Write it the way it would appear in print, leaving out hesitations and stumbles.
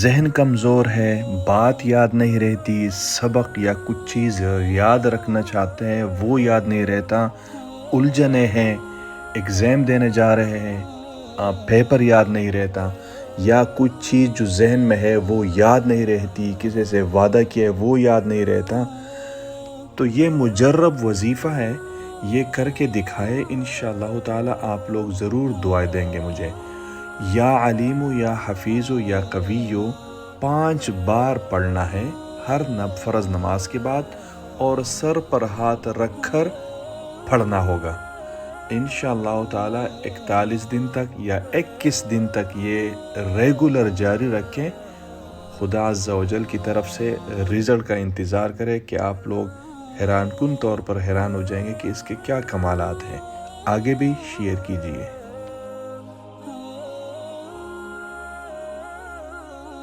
ذہن کمزور ہے، بات یاد نہیں رہتی، سبق یا کچھ چیز یاد رکھنا چاہتے ہیں وہ یاد نہیں رہتا، الجھنے ہیں، ایگزام دینے جا رہے ہیں، پیپر یاد نہیں رہتا، یا کچھ چیز جو ذہن میں ہے وہ یاد نہیں رہتی، کسی سے وعدہ کیا ہے وہ یاد نہیں رہتا، تو یہ مجرب وظیفہ ہے، یہ کر کے دکھائے، انشاءاللہ تعالی آپ لوگ ضرور دعائیں دیں گے مجھے۔ یا علیمو یا حفیظو یا قویو 5 بار پڑھنا ہے ہر فرض نماز کے بعد، اور سر پر ہاتھ رکھ کر پڑھنا ہوگا۔ انشاءاللہ تعالی 41 دن تک یا 21 دن تک یہ ریگولر جاری رکھیں۔ خدا عز و جل کی طرف سے رزلٹ کا انتظار کرے کہ آپ لوگ حیران کن طور پر حیران ہو جائیں گے کہ اس کے کیا کمالات ہیں۔ آگے بھی شیئر کیجیے۔